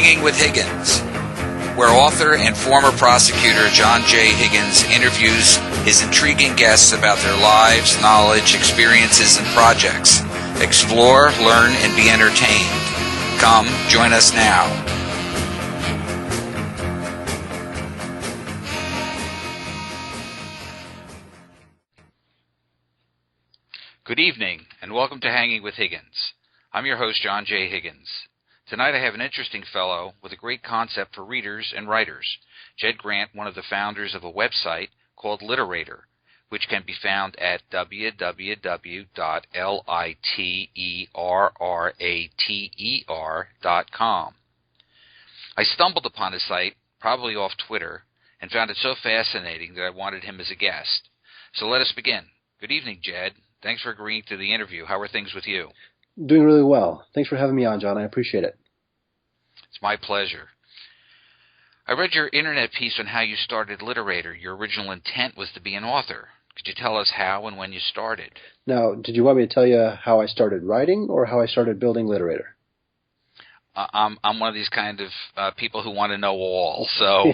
Hanging with Higgins, where author and former prosecutor John J. Higgins interviews his intriguing guests about their lives, knowledge, experiences, and projects. Explore, learn, and be entertained. Come, join us now. Good evening, and welcome to Hanging with Higgins. I'm your host, John J. Higgins. Tonight I have an interesting fellow with a great concept for readers and writers, Jed Grant, one of the founders of a website called Literrater, which can be found at www.literrater.com. I stumbled upon his site, probably off Twitter, and found it so fascinating that I wanted him as a guest. So let us begin. Good evening, Jed. Thanks for agreeing to the interview. How are things with you? Doing really well. Thanks for having me on, John. I appreciate it. It's my pleasure. I read your internet piece on how you started Literrater. Your original intent was to be an author. Could you tell us how and when you started? Now, did you want me to tell you how I started writing or how I started building Literrater? I'm one of these kind of people who want to know all. So,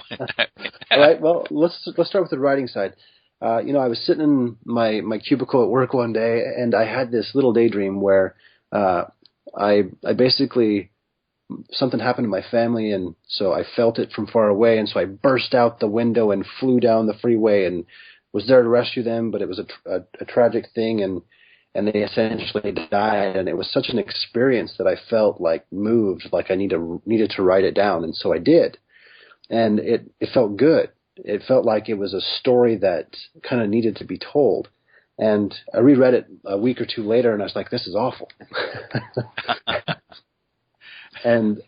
all right. Well, let's start with the writing side. I was sitting in my cubicle at work one day, and I had this little daydream where I basically, something happened to my family, and so I felt it from far away, and so I burst out the window and flew down the freeway and was there to rescue them, but it was a tragic thing, and they essentially died, and it was such an experience that I felt like moved, like I needed to write it down, and so I did, and it felt good. It felt like it was a story that kind of needed to be told. And I reread it a week or two later, and I was like, this is awful.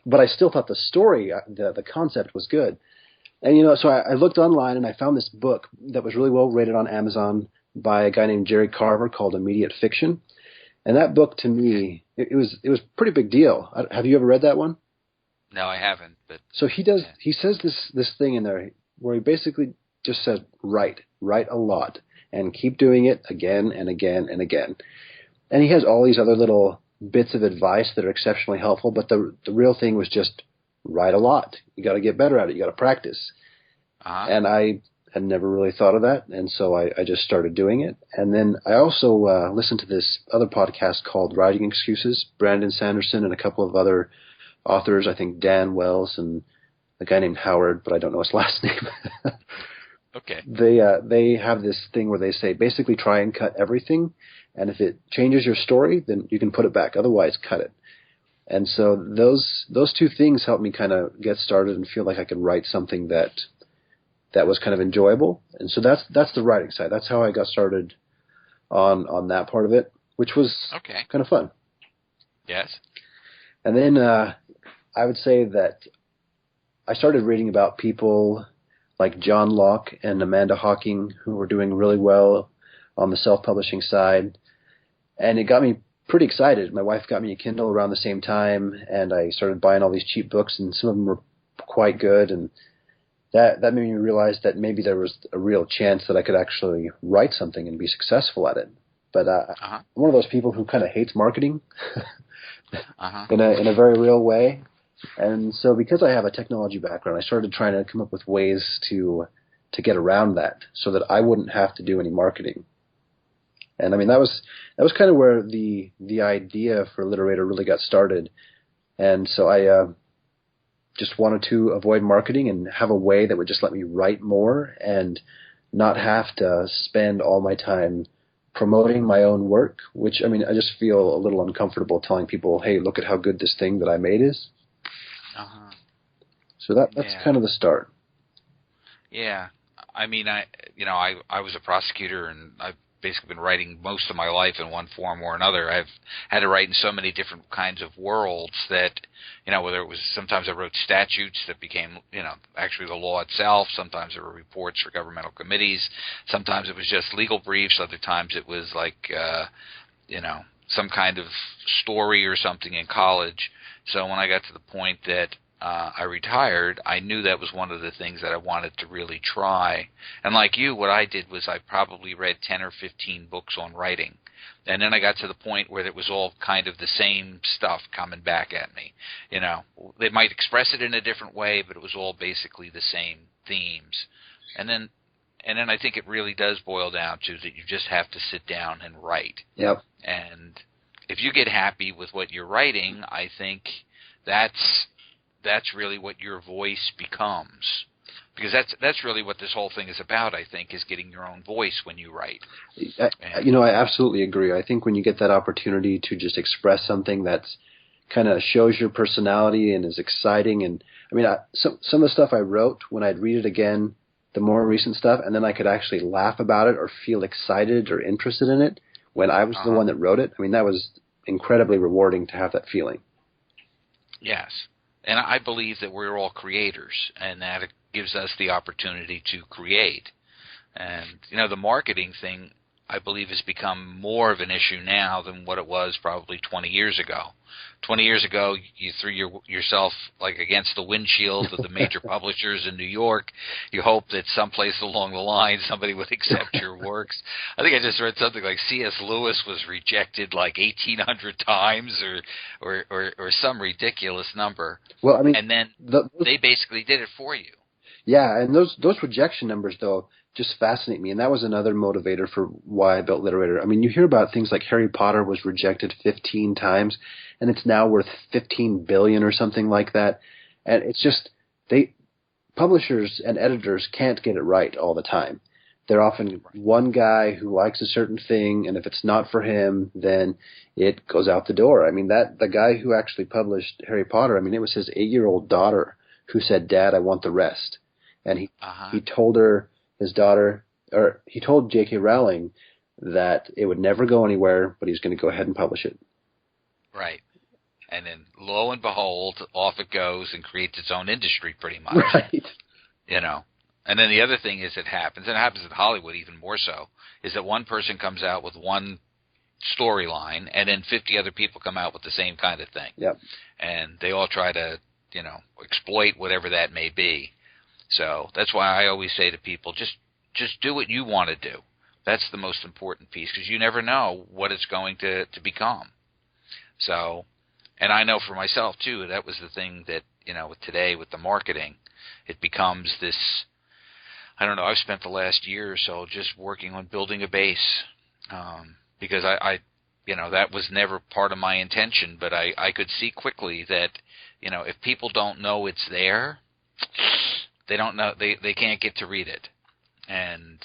But I still thought the story, the concept was good. And, so I looked online, and I found this book that was really well rated on Amazon by a guy named Jerry Carver called Immediate Fiction. And that book, to me, it was a pretty big deal. Have you ever read that one? No, I haven't. But so he says this thing in there where he basically just says, write a lot. And keep doing it again and again and again. And he has all these other little bits of advice that are exceptionally helpful, but the real thing was just write a lot. You got to get better at it. You got to practice. And I had never really thought of that, and so I just started doing it. And then I also listened to this other podcast called Writing Excuses, Brandon Sanderson and a couple of other authors, I think Dan Wells and a guy named Howard, but I don't know his last name. Okay. They have this thing where they say basically try and cut everything, and if it changes your story, then you can put it back. Otherwise, cut it. And so those two things helped me kind of get started and feel like I could write something that was kind of enjoyable. And so that's the writing side. That's how I got started on that part of it, which was kind of fun. Yes. And then I would say that I started reading about people like John Locke and Amanda Hawking, who were doing really well on the self-publishing side. And it got me pretty excited. My wife got me a Kindle around the same time, and I started buying all these cheap books, and some of them were quite good. And that made me realize that maybe there was a real chance that I could actually write something and be successful at it. But I'm one of those people who kind of hates marketing in a very real way. And so because I have a technology background, I started trying to come up with ways to get around that so that I wouldn't have to do any marketing. And I mean, that was kind of where the idea for Literrater really got started. And so I just wanted to avoid marketing and have a way that would just let me write more and not have to spend all my time promoting my own work, which, I mean, I just feel a little uncomfortable telling people, hey, look at how good this thing that I made is. So that's kind of the start. Yeah. I mean, I was a prosecutor, and I've basically been writing most of my life in one form or another. I've had to write in so many different kinds of worlds that, whether it was sometimes I wrote statutes that became, actually the law itself. Sometimes there were reports for governmental committees. Sometimes it was just legal briefs. Other times it was like, some kind of story or something in college. So when I got to the point that I retired, I knew that was one of the things that I wanted to really try. And like you, what I did was I probably read 10 or 15 books on writing. And then I got to the point where it was all kind of the same stuff coming back at me. You know, they might express it in a different way, but it was all basically the same themes. And then I think it really does boil down to that you just have to sit down and write. Yep. And if you get happy with what you're writing, I think that's really what your voice becomes. Because that's really what this whole thing is about, I think, is getting your own voice when you write. I absolutely agree. I think when you get that opportunity to just express something that's kind of shows your personality and is exciting, and I mean, some of the stuff I wrote, when I'd read it again, the more recent stuff, and then I could actually laugh about it or feel excited or interested in it when I was the one that wrote it. I mean, that was incredibly rewarding to have that feeling. Yes. And I believe that we're all creators, and that it gives us the opportunity to create. And, you know, the marketing thing, I believe, has become more of an issue now than what it was probably 20 years ago. 20 years ago, you threw yourself like against the windshield of the major publishers in New York. You hope that someplace along the line somebody would accept your works. I think I just read something like C.S. Lewis was rejected like 1,800 times or some ridiculous number. Well, I mean, and then they basically did it for you. Yeah, and those rejection numbers, though, just fascinate me, and that was another motivator for why I built Literrater. I mean, you hear about things like Harry Potter was rejected 15 times, and it's now worth $15 billion or something like that. And it's just publishers and editors can't get it right all the time. They're often one guy who likes a certain thing, and if it's not for him, then it goes out the door. I mean, the guy who actually published Harry Potter, I mean, it was his 8-year-old daughter who said, "Dad, I want the rest." And he told he told J.K. Rowling that it would never go anywhere, but he was going to go ahead and publish it. Right. And then, lo and behold, off it goes and creates its own industry pretty much. Right. You know. And then the other thing is it happens in Hollywood even more so, is that one person comes out with one storyline and then 50 other people come out with the same kind of thing. Yep. And they all try to, you know, exploit whatever that may be. So that's why I always say to people, just do what you want to do. That's the most important piece, because you never know what it's going to become. So, and I know for myself too, that was the thing that, you know, today with the marketing, it becomes this, I don't know, I've spent the last year or so just working on building a base, because I you know, that was never part of my intention, but I could see quickly that, you know, if people don't know it's there, they don't know, they can't get to read it. And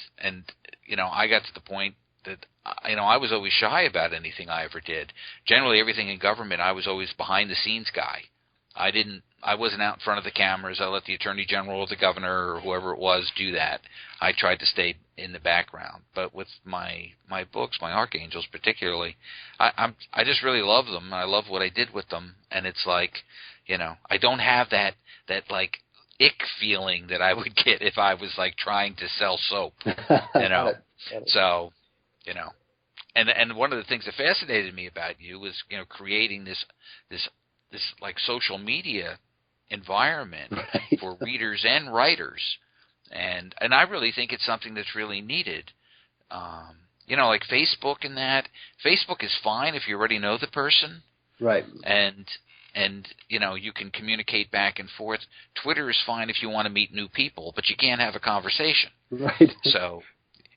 you know, I got to the point that, you know, I was always shy about anything I ever did. Generally, everything in government, I was always behind the scenes guy. I wasn't out in front of the cameras. I let the Attorney General or the Governor or whoever it was do that. I tried to stay in the background. But with my books, my Archangels particularly, I just really love them. I love what I did with them. And it's like, you know, I don't have that like ick feeling that I would get if I was like trying to sell soap, you know. So, you know, and one of the things that fascinated me about you was, you know, creating this like social media environment for readers and writers, and I really think it's something that's really needed. You know, like Facebook and that. Facebook is fine if you already know the person, right? And you know, you can communicate back and forth. Twitter is fine if you want to meet new people, but you can't have a conversation. Right. So,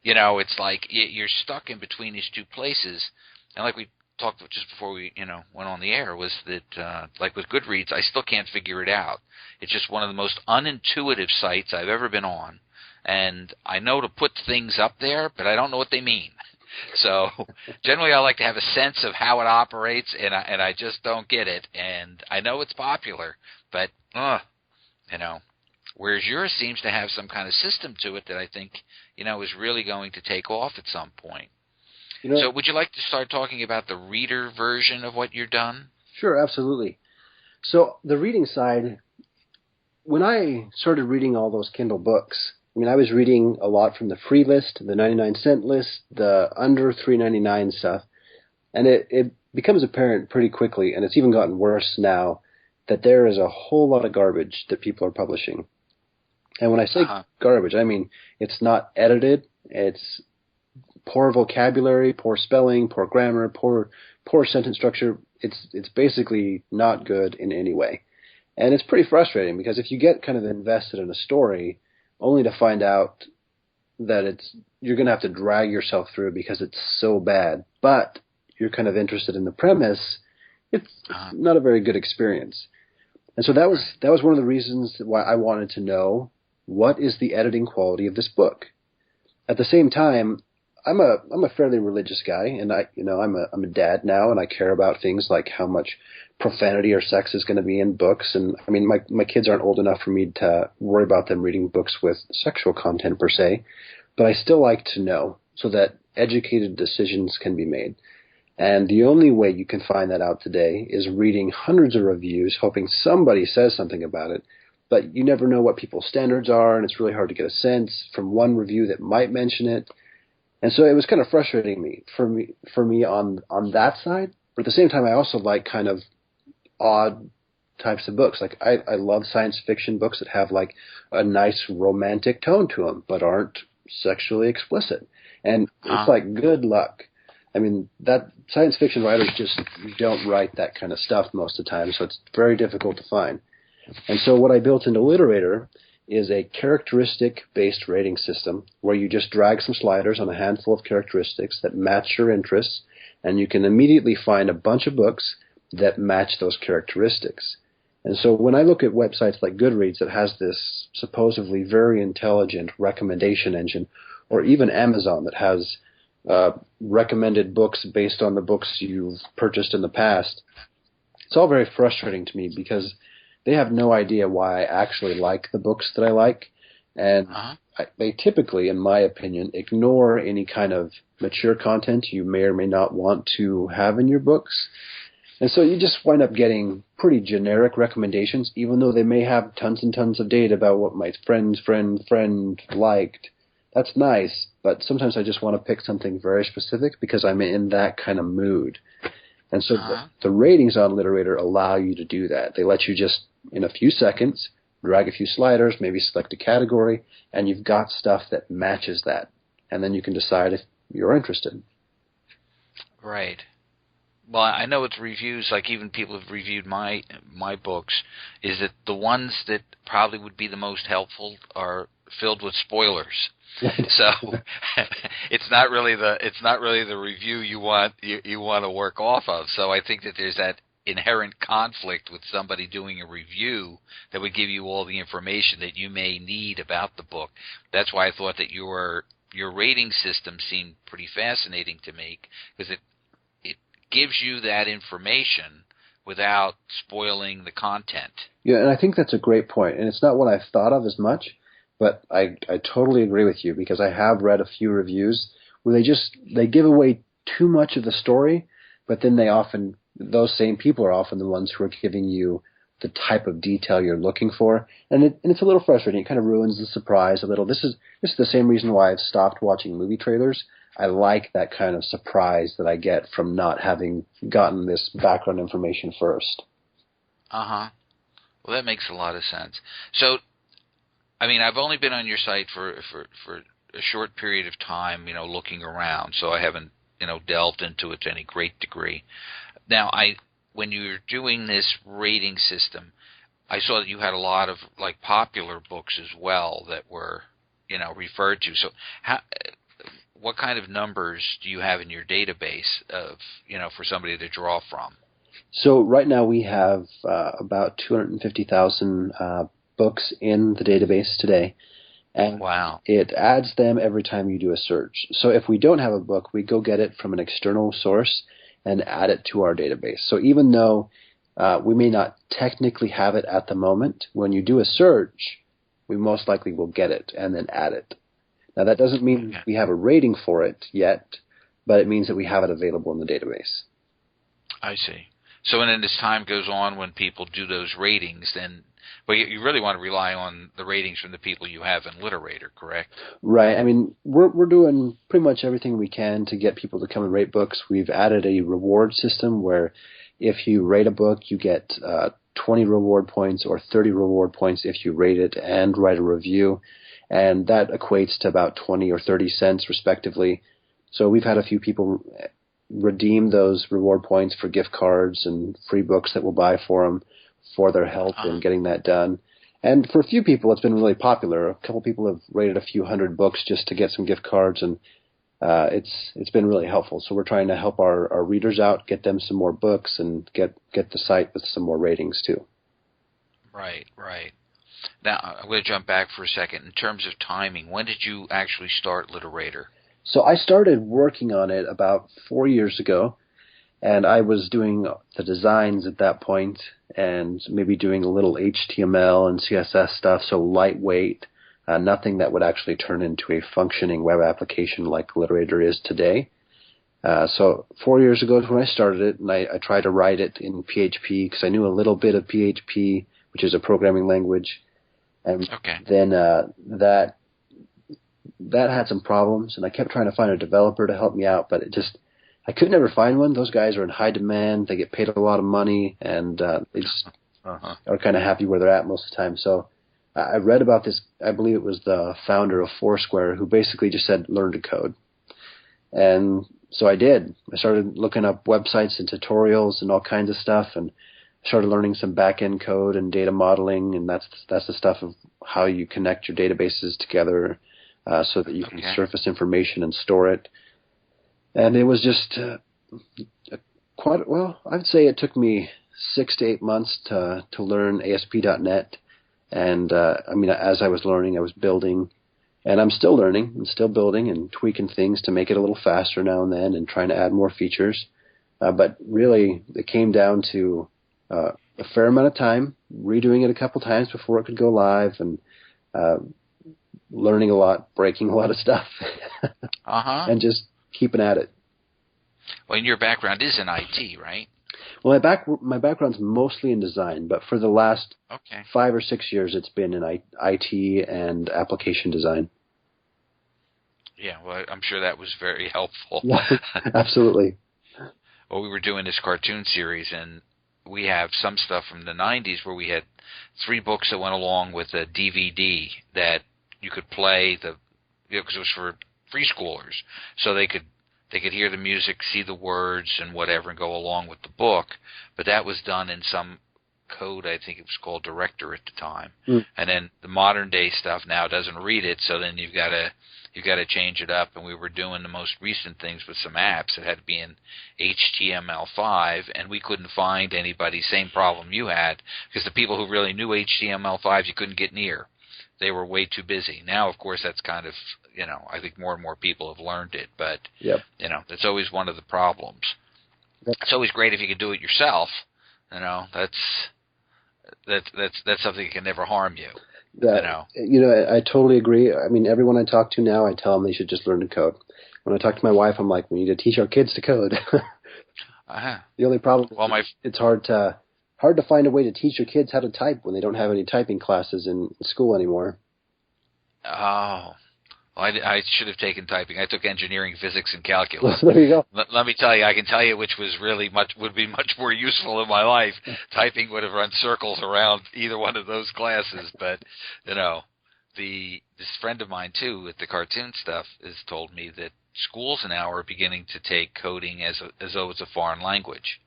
you know, it's like you're stuck in between these two places. And like we talked just before we, you know, went on the air, was that like with Goodreads, I still can't figure it out. It's just one of the most unintuitive sites I've ever been on. And I know to put things up there, but I don't know what they mean. So generally I like to have a sense of how it operates, and I just don't get it. And I know it's popular, but, you know, whereas yours seems to have some kind of system to it that I think, you know, is really going to take off at some point. You know, so would you like to start talking about the reader version of what you've done? Sure, absolutely. So the reading side, when I started reading all those Kindle books, I mean, I was reading a lot from the free list, the 99-cent list, the under $3.99 stuff, and it becomes apparent pretty quickly, and it's even gotten worse now, that there is a whole lot of garbage that people are publishing. And when I say garbage, I mean it's not edited, it's poor vocabulary, poor spelling, poor grammar, poor sentence structure. It's basically not good in any way. And it's pretty frustrating because if you get kind of invested in a story only to find out that you're going to have to drag yourself through because it's so bad, but you're kind of interested in the premise, it's not a very good experience. And so that was one of the reasons why I wanted to know, what is the editing quality of this book? At the same time, I'm a fairly religious guy, and I'm a dad now, and I care about things like how much profanity or sex is going to be in books. And I mean, my kids aren't old enough for me to worry about them reading books with sexual content per se, but I still like to know so that educated decisions can be made. And the only way you can find that out today is reading hundreds of reviews, hoping somebody says something about it. But you never know what people's standards are, and it's really hard to get a sense from one review that might mention it. And so it was kind of frustrating for me on that side. But at the same time, I also like kind of odd types of books. Like I love science fiction books that have like a nice romantic tone to them, but aren't sexually explicit. And it's like, good luck. I mean, that science fiction writers just don't write that kind of stuff most of the time, so it's very difficult to find. And so what I built into Literrater is a characteristic-based rating system where you just drag some sliders on a handful of characteristics that match your interests, and you can immediately find a bunch of books that match those characteristics. And so when I look at websites like Goodreads that has this supposedly very intelligent recommendation engine, or even Amazon that has recommended books based on the books you've purchased in the past, it's all very frustrating to me because they have no idea why I actually like the books that I like. And they typically, in my opinion, ignore any kind of mature content you may or may not want to have in your books. And so you just wind up getting pretty generic recommendations, even though they may have tons and tons of data about what my friend's friend liked. That's nice, but sometimes I just want to pick something very specific because I'm in that kind of mood. And so the ratings on Literrater allow you to do that. They let you just, in a few seconds, drag a few sliders, maybe select a category, and you've got stuff that matches that. And then you can decide if you're interested. Right. Well, I know with reviews, like even people who've reviewed my books, is that the ones that probably would be the most helpful are filled with spoilers. So it's not really the review you want to work off of. So I think that there's that inherent conflict with somebody doing a review that would give you all the information that you may need about the book. That's why I thought that your rating system seemed pretty fascinating to me, because it gives you that information without spoiling the content. Yeah, and I think that's a great point. And it's not what I've thought of as much, but I totally agree with you, because I have read a few reviews where they give away too much of the story, but then those same people are often the ones who are giving you the type of detail you're looking for. And it's a little frustrating. It kind of ruins the surprise a little. This is the same reason why I've stopped watching movie trailers. I like that kind of surprise that I get from not having gotten this background information first. Well, that makes a lot of sense. So, I mean, I've only been on your site for a short period of time, looking around, so I haven't, delved into it to any great degree. Now, when you're doing this rating system, I saw that you had a lot of like popular books as well that were, referred to. So, what kind of numbers do you have in your database of, for somebody to draw from? So right now we have about 250,000 books in the database today. And wow. It adds them every time you do a search. So if we don't have a book, we go get it from an external source and add it to our database. So even though we may not technically have it at the moment, when you do a search, we most likely will get it and then add it. Now, that doesn't mean we have a rating for it yet, but it means that we have it available in the database. I see. So then as time goes on, when people do those ratings, then you really want to rely on the ratings from the people you have in Literrater, correct? Right. I mean, we're doing pretty much everything we can to get people to come and rate books. We've added a reward system where if you rate a book, you get 20 reward points or 30 reward points if you rate it and write a review. And that equates to about 20 or 30 cents respectively. So we've had a few people redeem those reward points for gift cards and free books that we'll buy for them for their help in getting that done. And for a few people, it's been really popular. A couple people have rated a few hundred books just to get some gift cards, and it's been really helpful. So we're trying to help our readers out, get them some more books, and get the site with some more ratings too. Right. Now, I'm going to jump back for a second. In terms of timing, when did you actually start Literrater? So I started working on it about 4 years ago, and I was doing the designs at that point and maybe doing a little HTML and CSS stuff, so lightweight, nothing that would actually turn into a functioning web application like Literrater is today. So 4 years ago is when I started it, and I tried to write it in PHP because I knew a little bit of PHP, which is a programming language. And then that had some problems, and I kept trying to find a developer to help me out, but I could never find one. Those guys are in high demand. They get paid a lot of money, and they just are kind of happy where they're at most of the time. So I read about this. I believe it was the founder of Foursquare who basically just said, learn to code. And so I did. I started looking up websites and tutorials and all kinds of stuff, and started learning some back-end code and data modeling, and that's the stuff of how you connect your databases together so that you can surface information and store it. And it was just I'd say it took me 6 to 8 months to learn ASP.NET. And as I was learning, I was building, and I'm still learning and still building and tweaking things to make it a little faster now and then and trying to add more features. But really, it came down to a fair amount of time, redoing it a couple times before it could go live, and learning a lot, breaking a lot of stuff, and just keeping at it. Well, and your background is in IT, right? Well, my background's mostly in design, but for the last 5 or 6 years, it's been in IT and application design. Yeah, well, I'm sure that was very helpful. Absolutely. Well, we were doing this cartoon series, and we have some stuff from the 90s where we had 3 books that went along with a DVD that you could play because it was for preschoolers, so they could hear the music, see the words and whatever, and go along with the book. But that was done in some code. I think it was called Director at the time. And then the modern day stuff now doesn't read it, so then you've got to change it up. And we were doing the most recent things with some apps that had to be in HTML5, and we couldn't find anybody. Same problem you had, because the people who really knew HTML5 you couldn't get near. They were way too busy. Now, of course, that's kind of, I think more and more people have learned it, but, that's always one of the problems. It's always great if you can do it yourself. That's something that can never harm you. I totally agree. I mean, everyone I talk to now, I tell them they should just learn to code. When I talk to my wife, I'm like, we need to teach our kids to code. The only problem is it's hard to find a way to teach your kids how to type when they don't have any typing classes in school anymore. Oh, well, I should have taken typing. I took engineering, physics, and calculus. There you go. Let me tell you, I can tell you which was really would be much more useful in my life. Typing would have run circles around either one of those classes. But this friend of mine too with the cartoon stuff has told me that schools now are beginning to take coding as though it's a foreign language,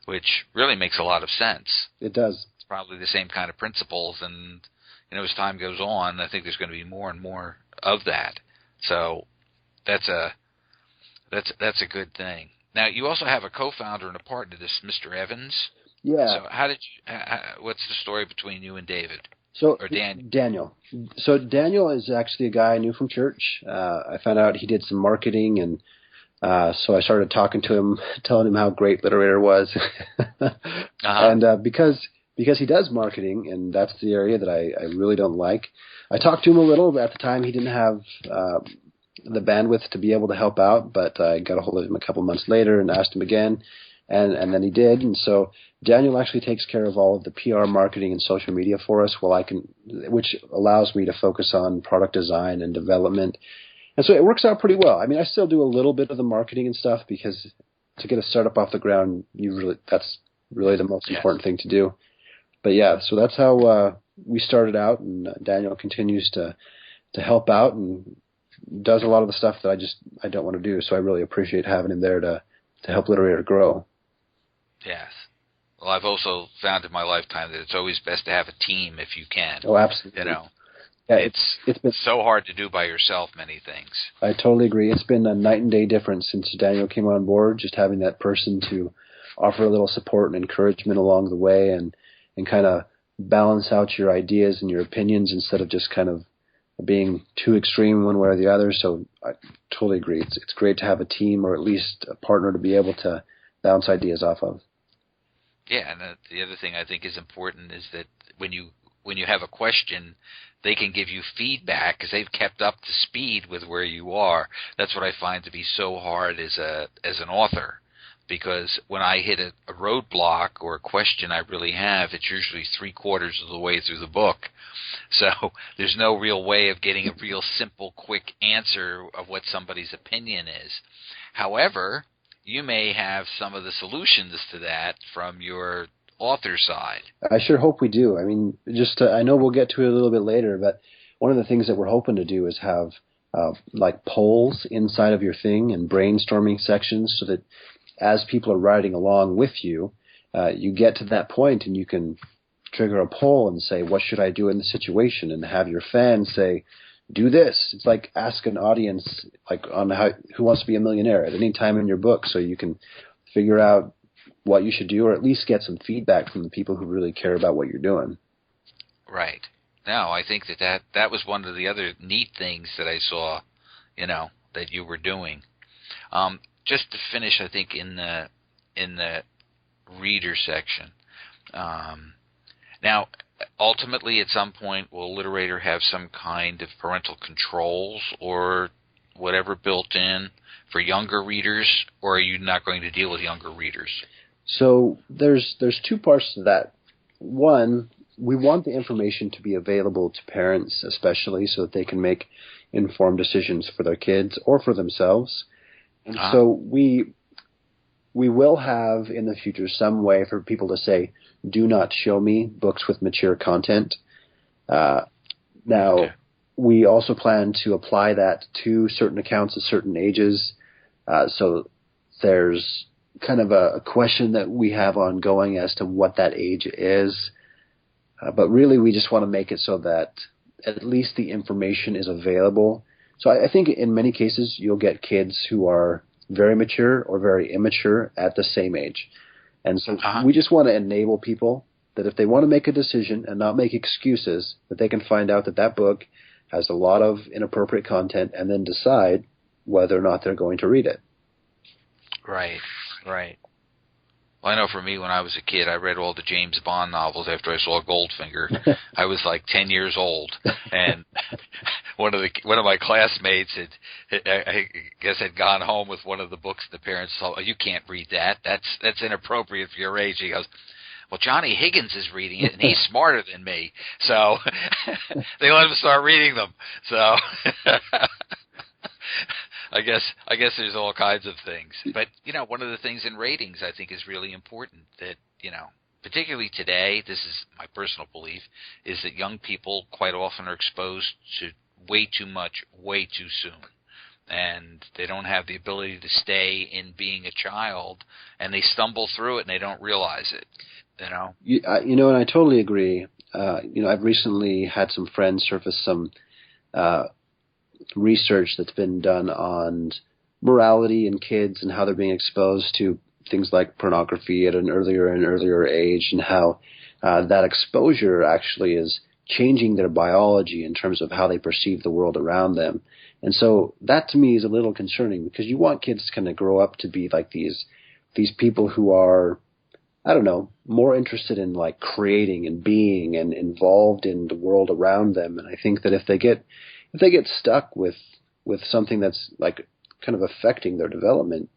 which really makes a lot of sense. It does. It's probably the same kind of principles, and as time goes on, I think there's going to be more and more of that. So that's a good thing. Now, you also have a co-founder and a partner, this Mr. Evans. Yeah. So what's the story between you and David? Or Daniel. So Daniel is actually a guy I knew from church. I found out he did some marketing, and so I started talking to him, telling him how great Literrater was. And because he does marketing, and that's the area that I really don't like, I talked to him a little, but at the time he didn't have the bandwidth to be able to help out, but I got a hold of him a couple months later and asked him again, and then he did. And so Daniel actually takes care of all of the PR marketing and social media for us, which allows me to focus on product design and development. And so it works out pretty well. I mean, I still do a little bit of the marketing and stuff, because to get a startup off the ground, that's really the most important thing to do. But yeah, so that's how we started out, and Daniel continues to help out and does a lot of the stuff that I don't want to do. So I really appreciate having him there to help Literater grow. Yes. Well, I've also found in my lifetime that it's always best to have a team if you can. Oh, absolutely. You know, yeah, it's been so hard to do by yourself many things. I totally agree. It's been a night and day difference since Daniel came on board, just having that person to offer a little support and encouragement along the way and kind of balance out your ideas and your opinions instead of just kind of being too extreme one way or the other. So I totally agree. It's great to have a team or at least a partner to be able to bounce ideas off of. Yeah, and the other thing I think is important is that when you have a question, they can give you feedback because they've kept up to speed with where you are. That's what I find to be so hard as an author, because when I hit a roadblock or a question I really have, it's usually 3/4 of the way through the book. So there's no real way of getting a real simple, quick answer of what somebody's opinion is. However, you may have some of the solutions to that from your author side. I sure hope we do. I mean, I know we'll get to it a little bit later, but one of the things that we're hoping to do is have like polls inside of your thing and brainstorming sections so that as people are riding along with you, you get to that point and you can trigger a poll and say, what should I do in this situation? And have your fans say, do this. It's like ask an audience like on Who Wants to Be a Millionaire at any time in your book, so you can figure out what you should do, or at least get some feedback from the people who really care about what you're doing. Right. No, I think that was one of the other neat things that I saw, that you were doing. Just to finish, I think in the reader section. Now, ultimately, at some point, will Literater have some kind of parental controls or whatever built in for younger readers, or are you not going to deal with younger readers? So there's two parts to that. One, we want the information to be available to parents especially so that they can make informed decisions for their kids or for themselves. And so we will have in the future some way for people to say, do not show me books with mature content. We also plan to apply that to certain accounts at certain ages. So there's kind of a question that we have ongoing as to what that age is. But really we just want to make it so that at least the information is available. So I think in many cases you'll get kids who are very mature or very immature at the same age. And so we just want to enable people that if they want to make a decision and not make excuses, that they can find out that book has a lot of inappropriate content and then decide whether or not they're going to read it. Right. Well, I know for me, when I was a kid, I read all the James Bond novels after I saw Goldfinger. I was like 10 years old, and one of my classmates I guess had gone home with one of the books. The parents thought, "Oh, you can't read that. That's inappropriate for your age." He goes, "Well, Johnny Higgins is reading it, and he's smarter than me." So they let him start reading them. So I guess there's all kinds of things. But, one of the things in ratings I think is really important that, particularly today, this is my personal belief, is that young people quite often are exposed to way too much, way too soon. And they don't have the ability to stay in being a child, and they stumble through it and they don't realize it, And I totally agree. I've recently had some friends surface some research that's been done on morality in kids and how they're being exposed to things like pornography at an earlier and earlier age, and how that exposure actually is changing their biology in terms of how they perceive the world around them. And so that to me is a little concerning, because you want kids to kind of grow up to be like these people who are, I don't know, more interested in like creating and being and involved in the world around them. And I think that if they get stuck with something that's like kind of affecting their development,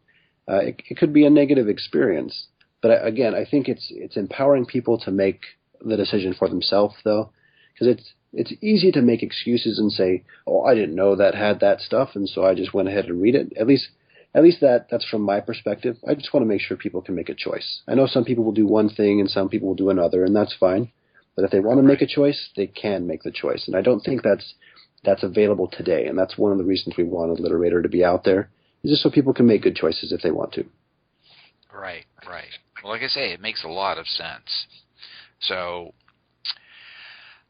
it could be a negative experience. But again, I think it's empowering people to make the decision for themselves, though, because it's easy to make excuses and say, "Oh, I didn't know that had that stuff, and so I just went ahead and read it." At least that's from my perspective. I just want to make sure people can make a choice. I know some people will do one thing and some people will do another, and that's fine. But if they want to make Right. a choice, they can make the choice. And I don't think that's available today. And that's one of the reasons we wanted Literator to be out there, is just so people can make good choices if they want to. Right. Right. Well, like I say, it makes a lot of sense. So,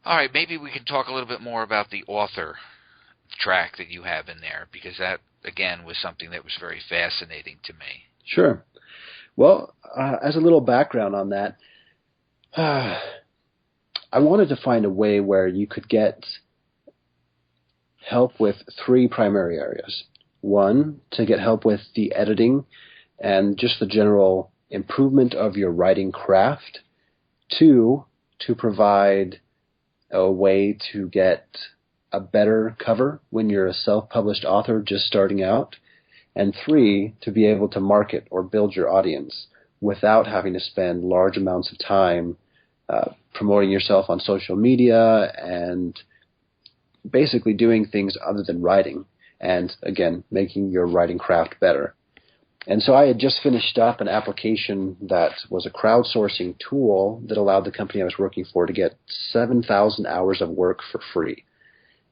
all right, maybe we can talk a little bit more about the author track that you have in there, because that, again, was something that was very fascinating to me. Sure. Well, as a little background on that, I wanted to find a way where you could get help with three primary areas. One, to get help with the editing and just the general improvement of your writing craft. Two, to provide a way to get a better cover when you're a self-published author just starting out. And three, to be able to market or build your audience without having to spend large amounts of time promoting yourself on social media and basically doing things other than writing, and again, making your writing craft better. And so I had just finished up an application that was a crowdsourcing tool that allowed the company I was working for to get 7,000 hours of work for free.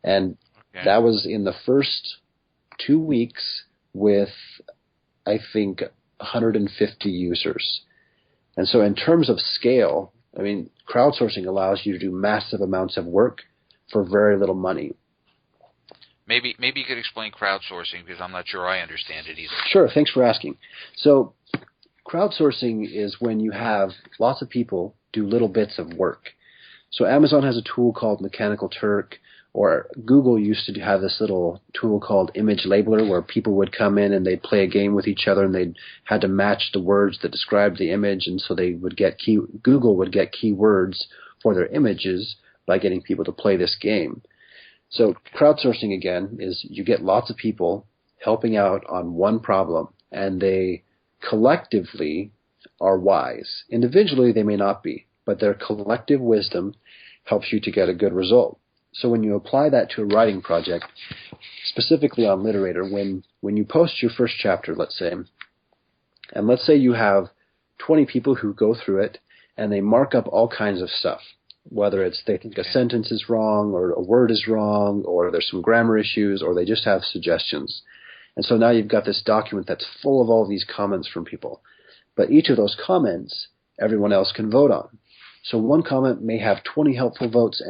And that was in the first 2 weeks with, I think, 150 users. And so in terms of scale, I mean, crowdsourcing allows you to do massive amounts of work for very little money. Maybe you could explain crowdsourcing, because I'm not sure I understand it either. Sure, thanks for asking. So crowdsourcing is when you have lots of people do little bits of work. So Amazon has a tool called Mechanical Turk, or Google used to have this little tool called Image Labeler, where people would come in and they'd play a game with each other, and they had to match the words that described the image, and so they would get Google would get keywords for their images by getting people to play this game. So crowdsourcing, again, is you get lots of people helping out on one problem, and they collectively are wise. Individually, they may not be, but their collective wisdom helps you to get a good result. So when you apply that to a writing project, specifically on Literator, when you post your first chapter, let's say, and let's say you have 20 people who go through it and they mark up all kinds of stuff, whether it's they think a sentence is wrong or a word is wrong or there's some grammar issues or they just have suggestions. And so now you've got this document that's full of all these comments from people. But each of those comments, everyone else can vote on. So one comment may have 20 helpful votes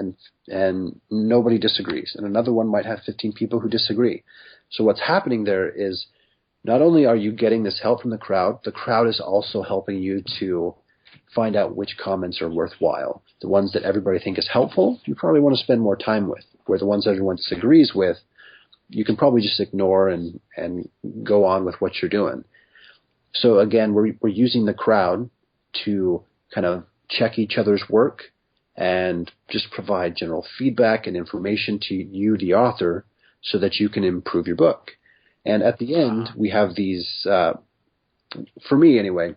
and nobody disagrees. And another one might have 15 people who disagree. So what's happening there is not only are you getting this help from the crowd is also helping you to find out which comments are worthwhile. The ones that everybody think is helpful, you probably want to spend more time with. Where the ones that everyone disagrees with, you can probably just ignore and go on with what you're doing. So again, we're using the crowd to kind of check each other's work and just provide general feedback and information to you, the author, so that you can improve your book. And at the end, we have these, for me anyway,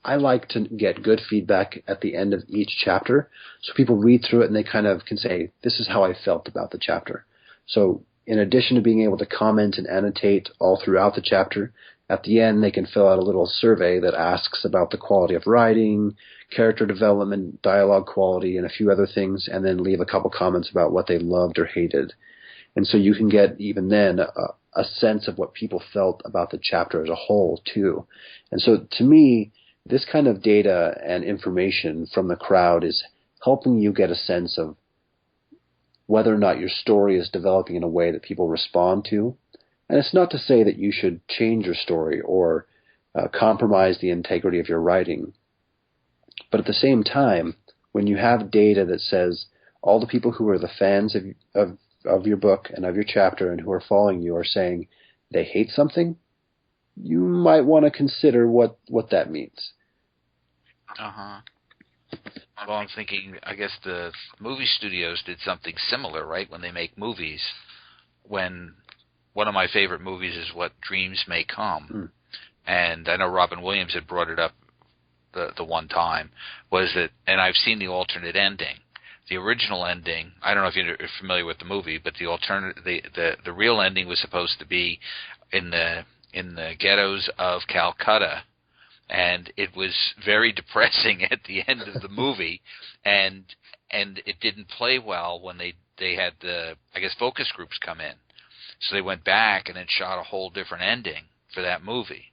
I like to get good feedback at the end of each chapter, so people read through it and they kind of can say, this is how I felt about the chapter. So in addition to being able to comment and annotate all throughout the chapter, at the end they can fill out a little survey that asks about the quality of writing, character development, dialogue quality, and a few other things, and then leave a couple comments about what they loved or hated. And so you can get even then a sense of what people felt about the chapter as a whole too. And so to me, this kind of data and information from the crowd is helping you get a sense of whether or not your story is developing in a way that people respond to. And it's not to say that you should change your story or compromise the integrity of your writing. But at the same time, when you have data that says all the people who are the fans of your book and of your chapter and who are following you are saying they hate something, you might want to consider what that means. Uh-huh. Well, I'm thinking, I guess the movie studios did something similar, right, when they make movies. When one of my favorite movies is What Dreams May Come, and I know Robin Williams had brought it up the one time, was that, and I've seen the alternate ending. The original ending, I don't know if you're familiar with the movie, but the real ending was supposed to be in the ghettos of Calcutta, and it was very depressing at the end of the movie, and and it didn't play well when they had the, I guess, focus groups come in. So they went back and then shot a whole different ending for that movie.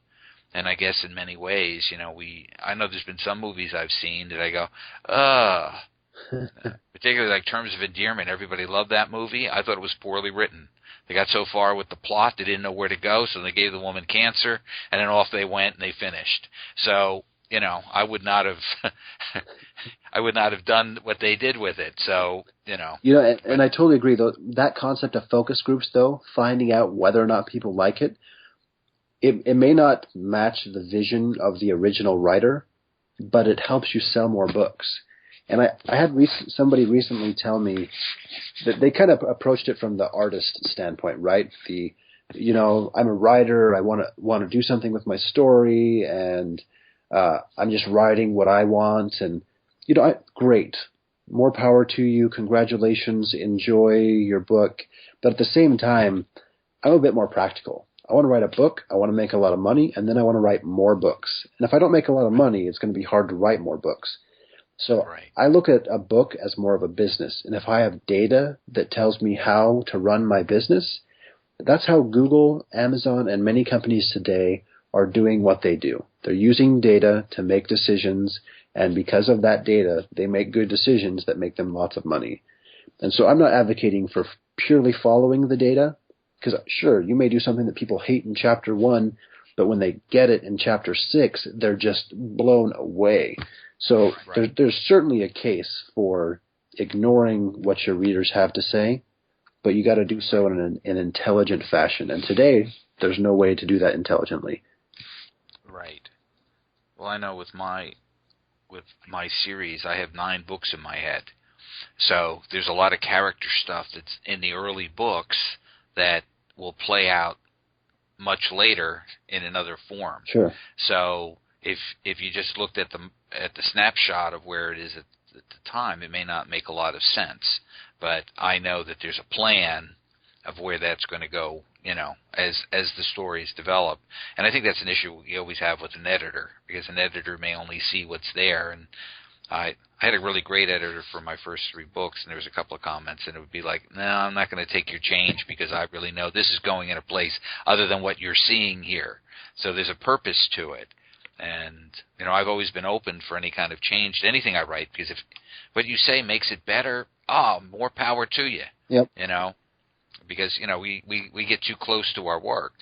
And I guess in many ways, I know there's been some movies I've seen that I go, particularly like Terms of Endearment. Everybody loved that movie. I thought it was poorly written. They got so far with the plot, they didn't know where to go, so they gave the woman cancer, and then off they went and they finished. So, I would not have, I would not have done what they did with it. So, and I totally agree. Though that concept of focus groups, though, finding out whether or not people like it, it may not match the vision of the original writer, but it helps you sell more books. And I had somebody recently tell me that they kind of approached it from the artist standpoint, right? I'm a writer. I want to do something with my story, and I'm just writing what I want. And great, more power to you. Congratulations, enjoy your book. But at the same time, I'm a bit more practical. I want to write a book, I want to make a lot of money, and then I want to write more books. And if I don't make a lot of money, it's going to be hard to write more books. So right. I look at a book as more of a business. And if I have data that tells me how to run my business, that's how Google, Amazon, and many companies today are doing what they do. They're using data to make decisions, and because of that data, they make good decisions that make them lots of money. And so I'm not advocating for purely following the data, because sure, you may do something that people hate in chapter 1, but when they get it in chapter 6, they're just blown away. So right. there's certainly a case for ignoring what your readers have to say, but you got to do so in an intelligent fashion. And today, there's no way to do that intelligently. Right. Well, I know with my series, I have 9 books in my head. So there's a lot of character stuff that's in the early books that will play out much later in another form. Sure. So if you just looked at the snapshot of where it is at the time, it may not make a lot of sense. But I know that there's a plan of where that's going to go, as the stories develop. And I think that's an issue you always have with an editor, because an editor may only see what's there. And I had a really great editor for my first 3 books, and there was a couple of comments, and it would be like, no, I'm not going to take your change because I really know this is going in a place other than what you're seeing here. So there's a purpose to it. And, I've always been open for any kind of change to anything I write, because if what you say makes it better, more power to you. Yep. Because, we get too close to our work.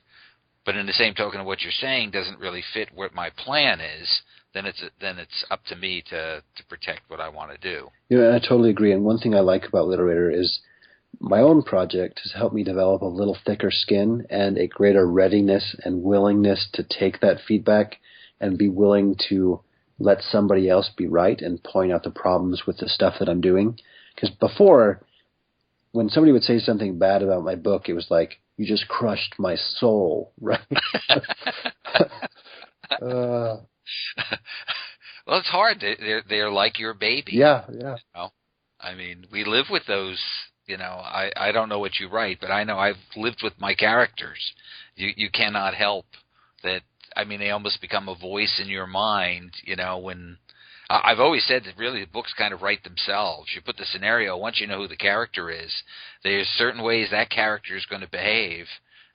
But in the same token, what you're saying doesn't really fit what my plan is, then it's up to me to protect what I want to do. I totally agree. And one thing I like about Literrater is my own project has helped me develop a little thicker skin and a greater readiness and willingness to take that feedback and be willing to let somebody else be right and point out the problems with the stuff that I'm doing. Because before, when somebody would say something bad about my book, it was like, you just crushed my soul, right? Well, it's hard. They're like your baby. Yeah. I mean, we live with those. I don't know what you write, but I know I've lived with my characters. You cannot help that. I mean, they almost become a voice in your mind. When I've always said that really the books kind of write themselves. You put the scenario, once you know who the character is, there's certain ways that character is going to behave,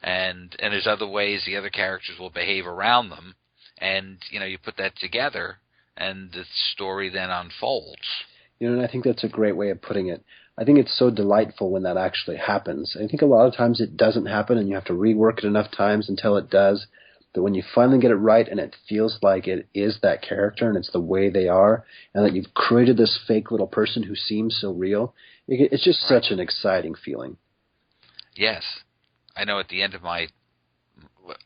and there's other ways the other characters will behave around them. And, you put that together, and the story then unfolds. And I think that's a great way of putting it. I think it's so delightful when that actually happens. I think a lot of times it doesn't happen, and you have to rework it enough times until it does. But when you finally get it right, and it feels like it is that character, and it's the way they are, and that you've created this fake little person who seems so real, it's just such an exciting feeling. Yes. I know at the end of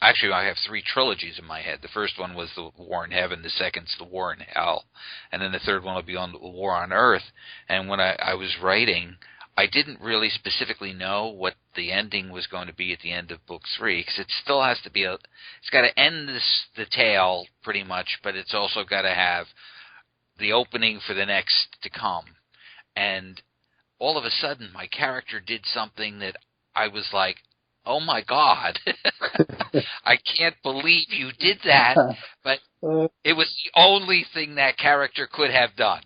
actually, I have 3 trilogies in my head. The first one was The War in Heaven. The second's The War in Hell. And then the third one will be on The War on Earth. And when I was writing, I didn't really specifically know what the ending was going to be at the end of book 3, because it still has to be it's got to end the tale pretty much, but it's also got to have the opening for the next to come. And all of a sudden, my character did something that I was like, oh my God, I can't believe you did that. But it was the only thing that character could have done,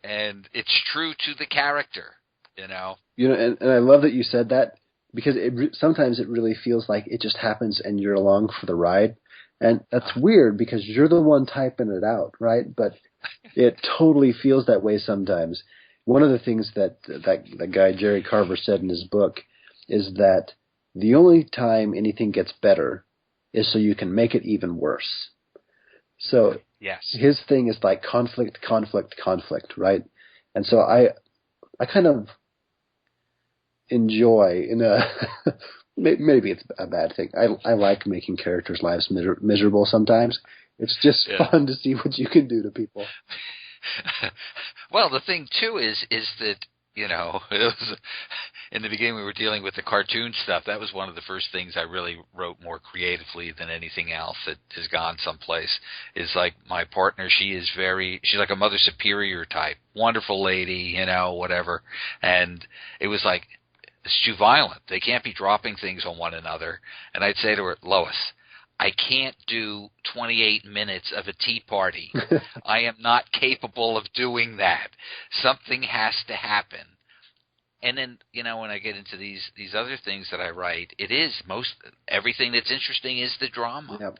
and it's true to the character, you know. You know, and I love that you said that because sometimes it really feels like it just happens and you're along for the ride. And that's weird because you're the one typing it out, right? But it totally feels that way sometimes. One of the things that guy Jerry Carver said in his book is that the only time anything gets better is so you can make it even worse. So Yes. his thing is like conflict, conflict, conflict, right? And so I kind of enjoy in a maybe it's a bad thing. I like making characters' lives miserable sometimes. It's just fun to see what you can do to people. Well, the thing too is that, you know, it was, in the beginning we were dealing with the cartoon stuff. That was one of the first things I really wrote more creatively than anything else that has gone someplace. Is like my partner, she's like a Mother Superior type, wonderful lady, you know, whatever. And it was like, it's too violent. They can't be dropping things on one another. And I'd say to her, Lois, I can't do 28 minutes of a tea party. I am not capable of doing that. Something has to happen. And then, you know, when I get into these other things that I write, everything that's interesting is the drama. Yep.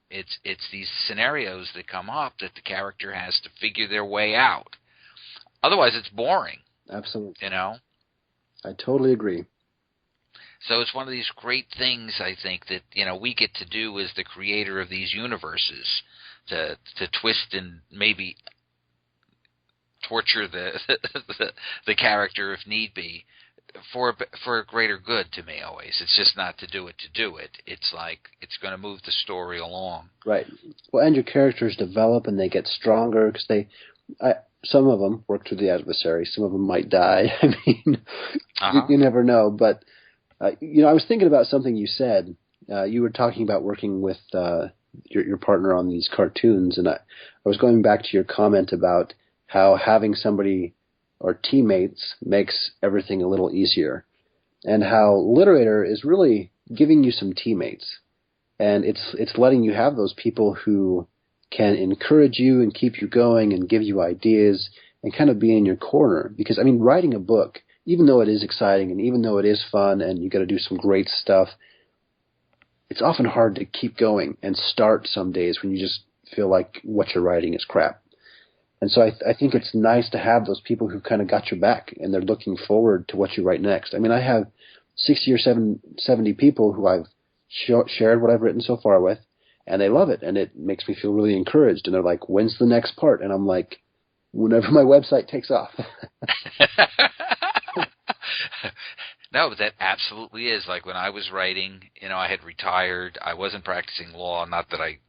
It's these scenarios that come up that the character has to figure their way out. Otherwise, it's boring. Absolutely. You know? I totally agree. So it's one of these great things, I think, that, you know, we get to do as the creator of these universes, to twist and maybe torture the character if need be, for a greater good. To me, always, it's just not to do it to do it. It's like it's going to move the story along. Right. Well, and your characters develop and they get stronger because some of them work through the adversary. Some of them might die. I mean, you never know. But you know, I was thinking about something you said. You were talking about working with your partner on these cartoons, and I was going back to your comment about how having somebody or teammates makes everything a little easier, and how Literater is really giving you some teammates, and it's letting you have those people who can encourage you and keep you going and give you ideas and kind of be in your corner. Because, I mean, writing a book, even though it is exciting and even though it is fun and you got to do some great stuff, it's often hard to keep going and start some days when you just feel like what you're writing is crap. And so I think it's nice to have those people who kind of got your back and they're looking forward to what you write next. I mean, I have 60 or 70 people who I've shared what I've written so far with, and they love it, and it makes me feel really encouraged. And they're like, when's the next part? And I'm like, whenever my website takes off. No, that absolutely is. Like when I was writing, you know, I had retired. I wasn't practicing law. Not that I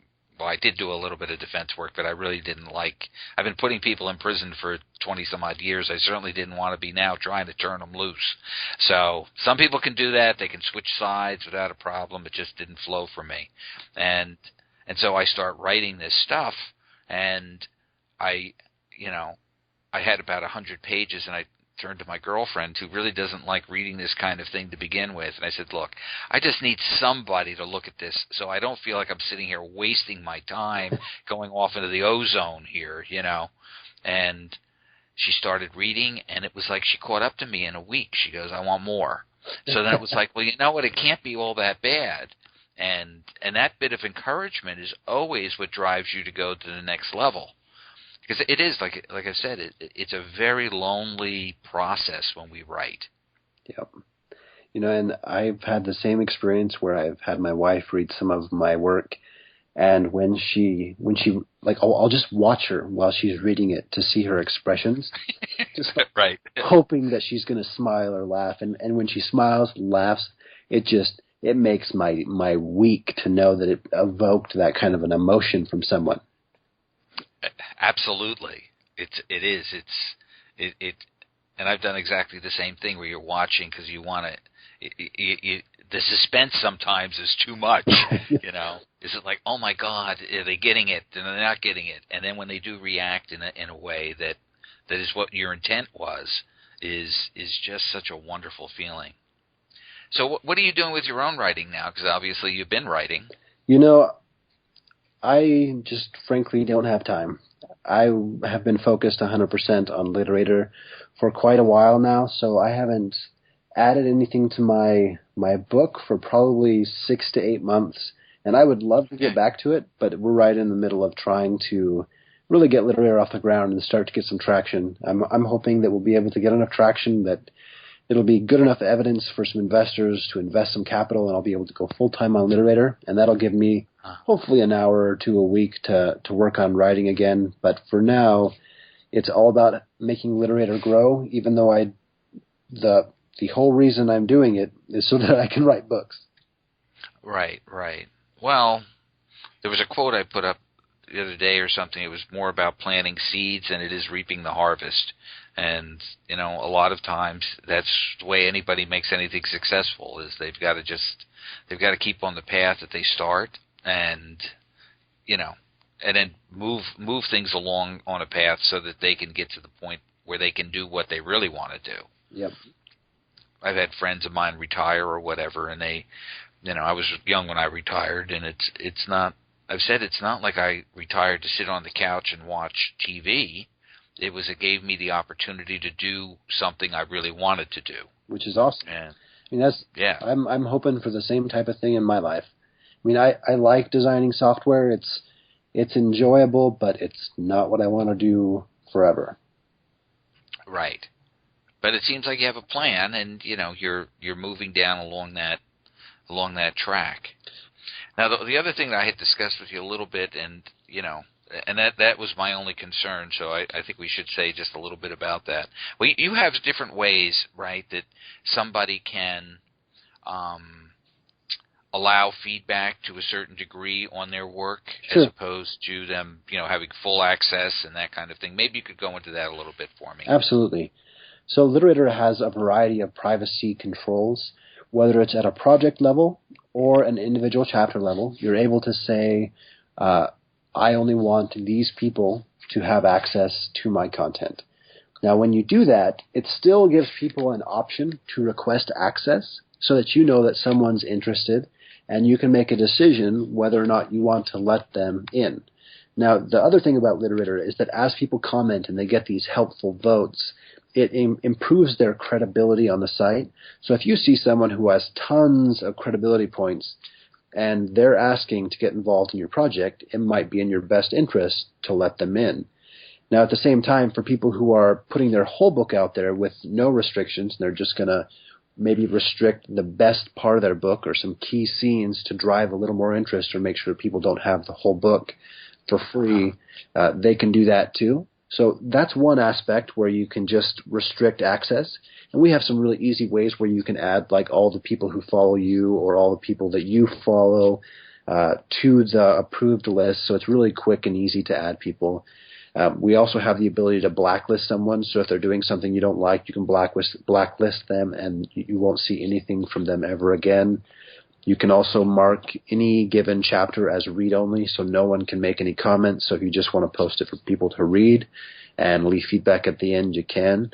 did do a little bit of defense work, but I really didn't like. I've been putting people in prison for 20-some-odd years. I certainly didn't want to be now trying to turn them loose. So some people can do that. They can switch sides without a problem. It just didn't flow for me. And so I start writing this stuff, and I had about 100 pages, and I turned to my girlfriend, who really doesn't like reading this kind of thing to begin with, and I said, look, I just need somebody to look at this so I don't feel like I'm sitting here wasting my time going off into the ozone here, you know. And she started reading, and it was like she caught up to me in a week. She goes, I want more. So then it was like, well, you know what, it can't be all that bad. And that bit of encouragement is always what drives you to go to the next level. Because it is, like I said, it's a very lonely process when we write. Yep. You know, and I've had the same experience where I've had my wife read some of my work, and when she like, I'll just watch her while she's reading it to see her expressions, just right, hoping that she's going to smile or laugh, and when she smiles, laughs, it makes my week to know that it evoked that kind of an emotion from someone. Absolutely, it is. And I've done exactly the same thing where you're watching because you want to. The suspense sometimes is too much. You know, is it like, oh my God, are they getting it? And they're not getting it. And then when they do react in a way that is what your intent was, is just such a wonderful feeling. So what are you doing with your own writing now? Because obviously you've been writing. You know, I just frankly don't have time. I have been focused 100% on Literator for quite a while now, so I haven't added anything to my book for probably 6 to 8 months, and I would love to get back to it, but we're right in the middle of trying to really get Literator off the ground and start to get some traction. I'm hoping that we'll be able to get enough traction that it'll be good enough evidence for some investors to invest some capital, and I'll be able to go full-time on Literator, and that'll give me hopefully an hour or two a week to work on writing again. But for now, it's all about making Literator grow, even though the whole reason I'm doing it is so that I can write books. Right. Well, there was a quote I put up the other day or something. It was more about planting seeds than it is reaping the harvest. And, a lot of times that's the way anybody makes anything successful, is they've got to keep on the path that they start and then move things along on a path so that they can get to the point where they can do what they really want to do. Yep. I've had friends of mine retire or whatever, and they, I was young when I retired, and it's not, I've said it's not like I retired to sit on the couch and watch TV. It gave me the opportunity to do something I really wanted to do. Which is awesome. And, I'm hoping for the same type of thing in my life. I like designing software. It's enjoyable, but it's not what I want to do forever. Right. But it seems like you have a plan, and you're moving down along that track. Now, the other thing that I had discussed with you a little bit, and and that was my only concern. So I think we should say just a little bit about that. Well, you have different ways, right, that somebody can allow feedback to a certain degree on their work, sure, as opposed to them, having full access and that kind of thing. Maybe you could go into that a little bit for me. Absolutely. So Literator has a variety of privacy controls, whether it's at a project level or an individual chapter level. You're able to say, I only want these people to have access to my content. Now, when you do that, it still gives people an option to request access so that you know that someone's interested, and you can make a decision whether or not you want to let them in. Now, the other thing about Literator is that as people comment and they get these helpful votes, it improves their credibility on the site. So if you see someone who has tons of credibility points and they're asking to get involved in your project, it might be in your best interest to let them in. Now, at the same time, for people who are putting their whole book out there with no restrictions, and they're just going to maybe restrict the best part of their book or some key scenes to drive a little more interest or make sure people don't have the whole book for free, they can do that too. So that's one aspect where you can just restrict access. And we have some really easy ways where you can add like all the people who follow you or all the people that you follow to the approved list. So it's really quick and easy to add people. We also have the ability to blacklist someone. So if they're doing something you don't like, you can blacklist them and you won't see anything from them ever again. You can also mark any given chapter as read-only, so no one can make any comments. So if you just want to post it for people to read and leave feedback at the end, you can.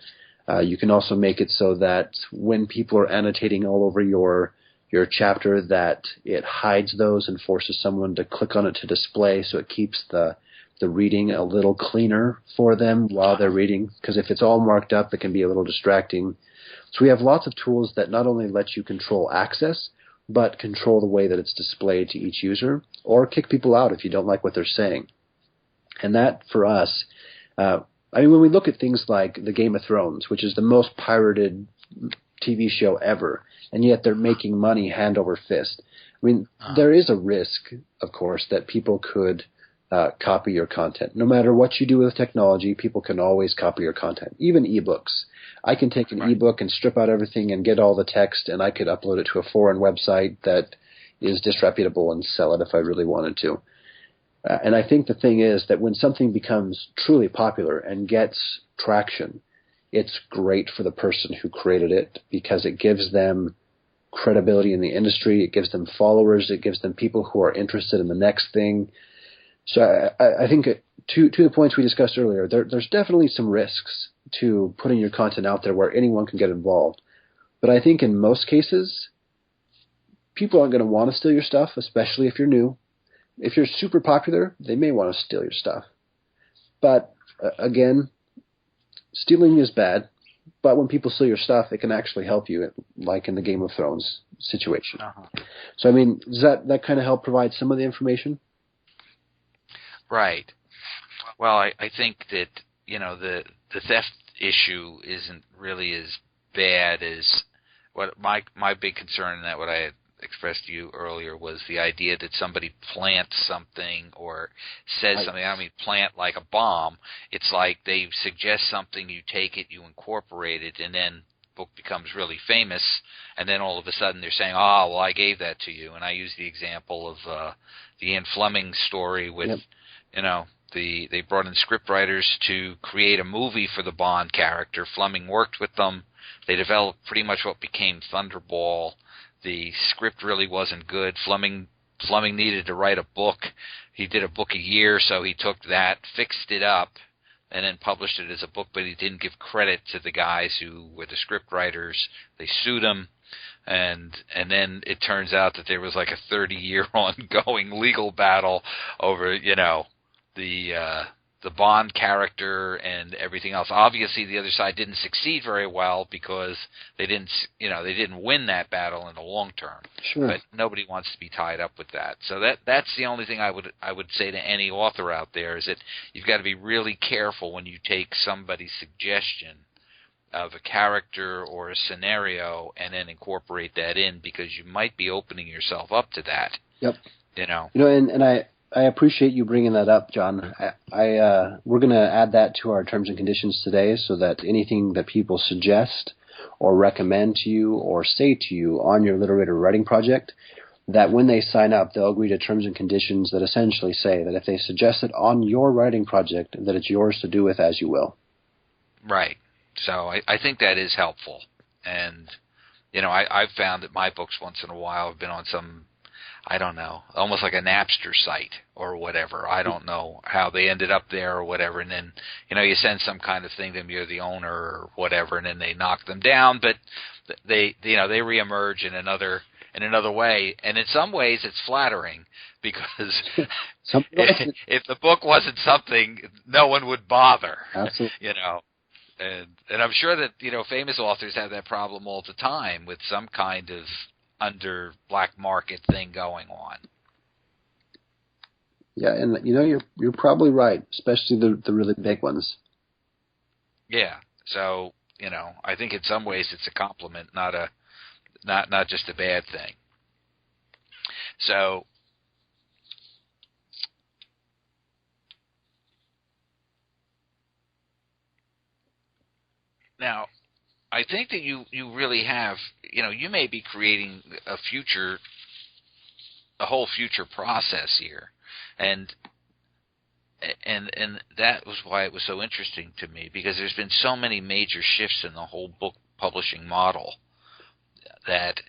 You can also make it so that when people are annotating all over your chapter, that it hides those and forces someone to click on it to display, so it keeps the reading a little cleaner for them while they're reading. Because if it's all marked up, it can be a little distracting. So we have lots of tools that not only let you control access, but control the way that it's displayed to each user, or kick people out if you don't like what they're saying. And that, for us, when we look at things like the Game of Thrones, which is the most pirated TV show ever, and yet they're making money hand over fist. There is a risk, of course, that people could copy your content. No matter what you do with technology, people can always copy your content, even ebooks. I can take an ebook and strip out everything and get all the text, and I could upload it to a foreign website that is disreputable and sell it if I really wanted to. And I think the thing is that when something becomes truly popular and gets traction, it's great for the person who created it because it gives them credibility in the industry, it gives them followers, it gives them people who are interested in the next thing. So I think to the points we discussed earlier, there's definitely some risks to putting your content out there where anyone can get involved. But I think in most cases, people aren't going to want to steal your stuff, especially if you're new. If you're super popular, they may want to steal your stuff. But again, stealing is bad. But when people steal your stuff, it can actually help you, like in the Game of Thrones situation. So, I mean, does that kind of help provide some of the information? Right. Well, I think that, the theft issue isn't really as bad as what my big concern, and that what I had expressed to you earlier, was the idea that somebody plants something or says something. I don't mean plant like a bomb. It's like they suggest something, you take it, you incorporate it, and then the book becomes really famous, and then all of a sudden they're saying, oh, well, I gave that to you. And I use the example of the Ian Fleming story with, they brought in scriptwriters to create a movie for the Bond character. Fleming worked with them. They developed pretty much what became Thunderball. The script really wasn't good. Fleming needed to write a book. He did a book a year, so he took that, fixed it up, and then published it as a book, but he didn't give credit to the guys who were the script writers. They sued him, and then it turns out that there was like a 30-year ongoing legal battle over, the Bond character and everything else. Obviously, the other side didn't succeed very well because they didn't win that battle in the long term. Sure. But nobody wants to be tied up with that. So that's the only thing I would say to any author out there, is that you've got to be really careful when you take somebody's suggestion of a character or a scenario and then incorporate that in, because you might be opening yourself up to that. Yep. And I appreciate you bringing that up, John. We're going to add that to our terms and conditions today, so that anything that people suggest or recommend to you or say to you on your Literrater writing project, that when they sign up, they'll agree to terms and conditions that essentially say that if they suggest it on your writing project, that it's yours to do with as you will. Right. So I think that is helpful. And, I've found that my books once in a while have been on some, I don't know, almost like a Napster site or whatever. I don't know how they ended up there or whatever. And then, you send some kind of thing to them, you're the owner or whatever, and then they knock them down. But they reemerge in another way. And in some ways it's flattering, because if the book wasn't something, no one would bother. Absolutely. And I'm sure that, famous authors have that problem all the time with some kind of under black market thing going on. Yeah, and you're probably right, especially the really big ones. Yeah. So, I think in some ways it's a compliment, not just a bad thing. So now, I think that you really have, you may be creating a whole future process here, and that was why it was so interesting to me, because there's been so many major shifts in the whole book publishing model that,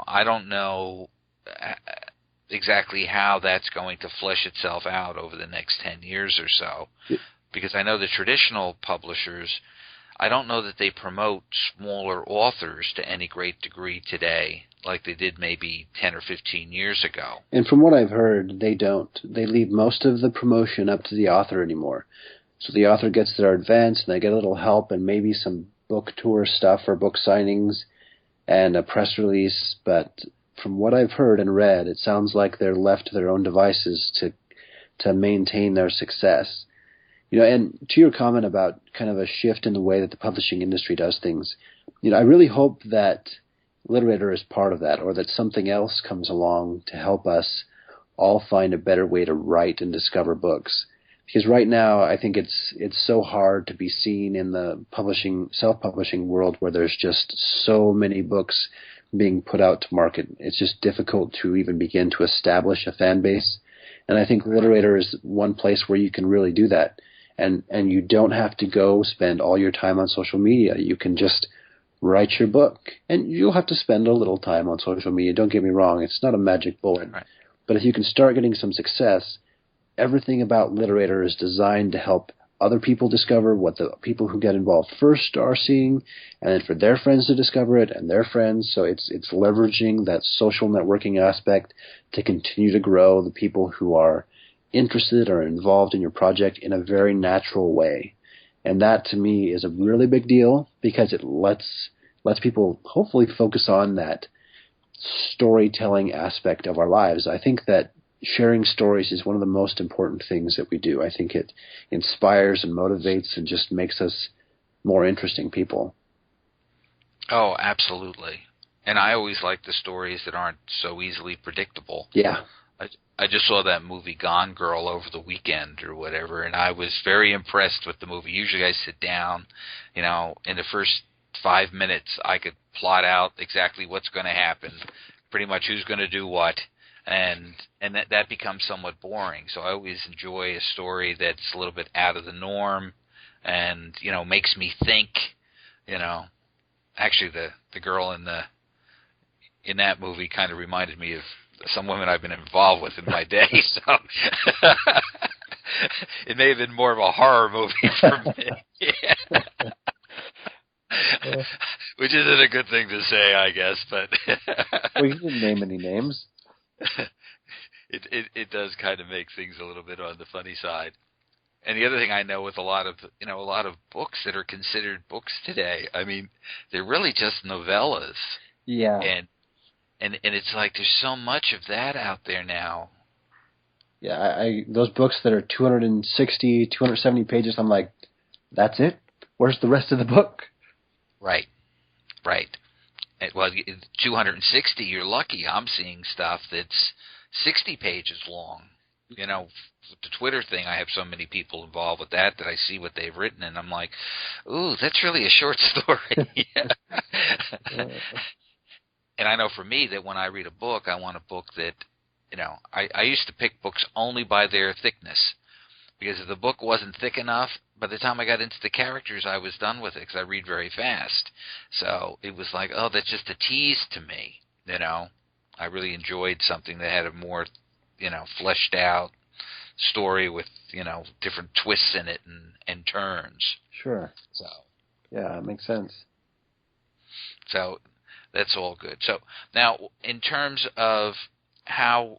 I don't know exactly how that's going to flesh itself out over the next 10 years or so, because I know the traditional publishers, I don't know that they promote smaller authors to any great degree today like they did maybe 10 or 15 years ago. And from what I've heard, they don't. They leave most of the promotion up to the author anymore. So the author gets their advance, and they get a little help and maybe some book tour stuff or book signings and a press release. But from what I've heard and read, it sounds like they're left to their own devices to maintain their success. And to your comment about kind of a shift in the way that the publishing industry does things, I really hope that Literrater is part of that, or that something else comes along to help us all find a better way to write and discover books. Because right now, I think it's so hard to be seen in the self-publishing world, where there's just so many books being put out to market. It's just difficult to even begin to establish a fan base. And I think Literrater is one place where you can really do that. And you don't have to go spend all your time on social media. You can just write your book. And you'll have to spend a little time on social media. Don't get me wrong. It's not a magic bullet. Right. But if you can start getting some success, everything about Literrater is designed to help other people discover what the people who get involved first are seeing, and then for their friends to discover it and their friends. So it's leveraging that social networking aspect to continue to grow the people who are interested or involved in your project in a very natural way. And that to me is a really big deal because it lets people hopefully focus on that storytelling aspect of our lives. I think that sharing stories is one of the most important things that we do. I think it inspires and motivates and just makes us more interesting people. Oh, absolutely. And I always like the stories that aren't so easily predictable. Yeah. I just saw that movie Gone Girl over the weekend or whatever, and I was very impressed with the movie. Usually I sit down, in the first 5 minutes I could plot out exactly what's going to happen, pretty much who's going to do what, and that becomes somewhat boring. So I always enjoy a story that's a little bit out of the norm and, makes me think, Actually, the girl in that movie kind of reminded me of some women I've been involved with in my day, so it may have been more of a horror movie for me. Which isn't a good thing to say, I guess, but well, you didn't name any names. It does kind of make things a little bit on the funny side. And the other thing I know with a lot of books that are considered books today, I mean, they're really just novellas. Yeah. And it's like there's so much of that out there now. Yeah, those books that are 260, 270 pages, I'm like, that's it? Where's the rest of the book? Right. Well, 260, you're lucky. I'm seeing stuff that's 60 pages long. With the Twitter thing, I have so many people involved with that I see what they've written, and I'm like, ooh, that's really a short story. And I know for me that when I read a book, I want a book that, I used to pick books only by their thickness. Because if the book wasn't thick enough, by the time I got into the characters, I was done with it because I read very fast. So it was like, oh, that's just a tease to me, I really enjoyed something that had a more, fleshed out story with, different twists in it and turns. Sure. So. Yeah, it makes sense. So that's all good. So now, in terms of how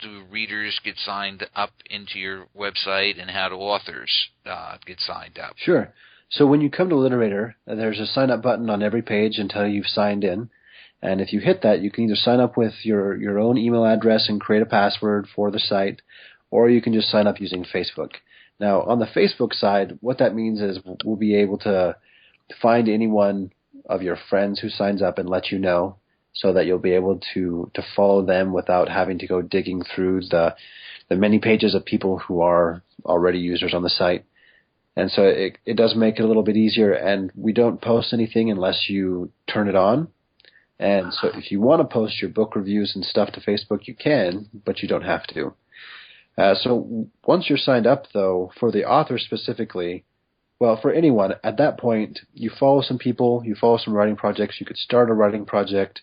do readers get signed up into your website, and how do authors get signed up? Sure. So when you come to Literrater, there's a sign up button on every page until you've signed in. And if you hit that, you can either sign up with your own email address and create a password for the site, or you can just sign up using Facebook. Now, on the Facebook side, what that means is we'll be able to find anyone of your friends who signs up and let you know, so that you'll be able to follow them without having to go digging through the many pages of people who are already users on the site. And so it does make it a little bit easier, and we don't post anything unless you turn it on. And so if you want to post your book reviews and stuff to Facebook, you can, but you don't have to. So once you're signed up, though, for the author specifically, well, for anyone, at that point, you follow some people, you follow some writing projects. You could start a writing project.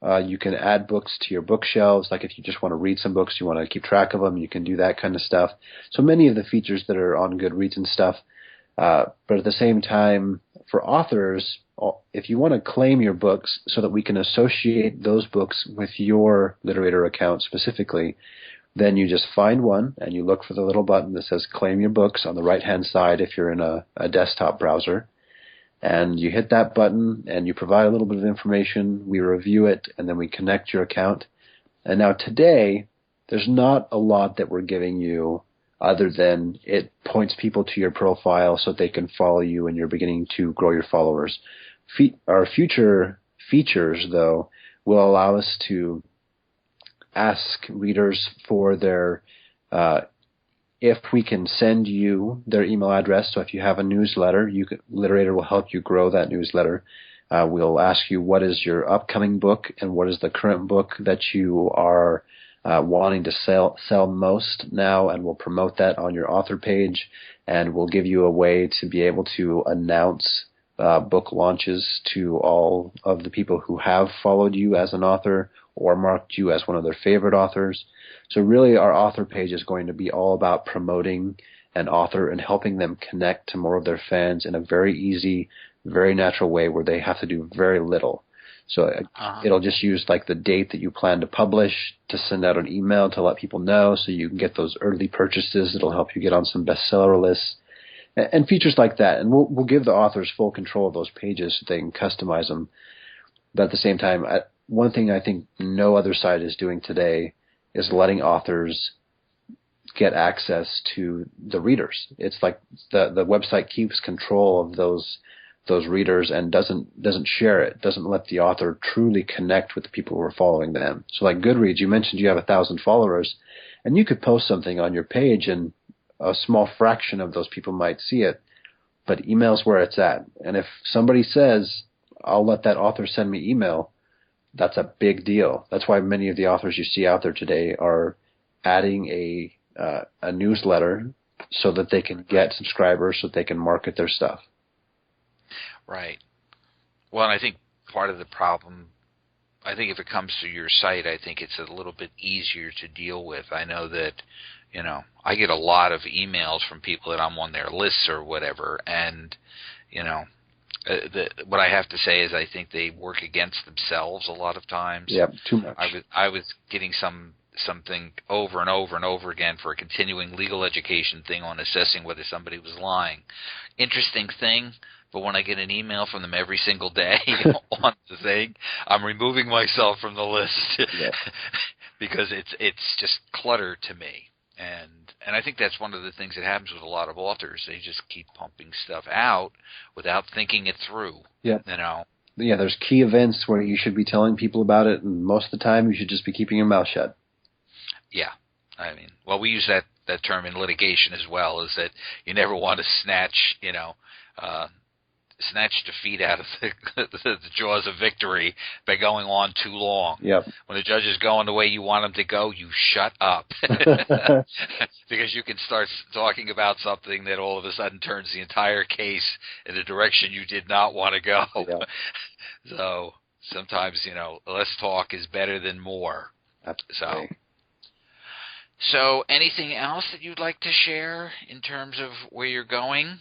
You can add books to your bookshelves. Like if you just want to read some books, you want to keep track of them, you can do that kind of stuff. So many of the features that are on Goodreads and stuff. But at the same time, for authors, if you want to claim your books so that we can associate those books with your Literator account specifically, then you just find one and you look for the little button that says claim your books on the right-hand side if you're in a desktop browser. And you hit that button and you provide a little bit of information, we review it, and then we connect your account. And now today, there's not a lot that we're giving you other than it points people to your profile so they can follow you and you're beginning to grow your followers. Our future features, though, will allow us to ask readers for their if we can send you their email address. So if you have a newsletter, Literator will help you grow that newsletter. We'll ask you what is your upcoming book and what is the current book that you are wanting to sell most now, and we'll promote that on your author page, and we'll give you a way to be able to announce book launches to all of the people who have followed you as an author or marked you as one of their favorite authors. So really our author page is going to be all about promoting an author and helping them connect to more of their fans in a very easy, very natural way where they have to do very little. So Uh-huh. it'll just use like the date that you plan to publish to send out an email to let people know, so you can get those early purchases. It'll help you get on some bestseller lists and features like that. And we'll give the authors full control of those pages so they can customize them. But at the same time, one thing I think no other site is doing today is letting authors get access to the readers. It's like the website keeps control of those readers and doesn't share it, doesn't let the author truly connect with the people who are following them. So like Goodreads, you mentioned you have 1,000 followers, and you could post something on your page and a small fraction of those people might see it, but email's where it's at. And if somebody says, I'll let that author send me email, that's a big deal. That's why many of the authors you see out there today are adding a newsletter so that they can get subscribers, so they can market their stuff. Right. Well, and I think part of the problem, I think if it comes to your site, I think it's a little bit easier to deal with. I know that, I get a lot of emails from people that I'm on their lists or whatever, and, what I have to say is I think they work against themselves a lot of times. Yeah, too much. I was getting something over and over and over again for a continuing legal education thing on assessing whether somebody was lying. Interesting thing, but when I get an email from them every single day on the thing, I'm removing myself from the list because it's just clutter to me. And I think that's one of the things that happens with a lot of authors. They just keep pumping stuff out without thinking it through. Yeah. Yeah, there's key events where you should be telling people about it, and most of the time you should just be keeping your mouth shut. Yeah. I mean, well, we use that term in litigation as well, is that you never want to snatch defeat out of the jaws of victory by going on too long. Yep. When the judge is going the way you want him to go, you shut up. Because you can start talking about something that all of a sudden turns the entire case in a direction you did not want to go. Yep. So sometimes, less talk is better than more. Absolutely. So anything else that you'd like to share in terms of where you're going?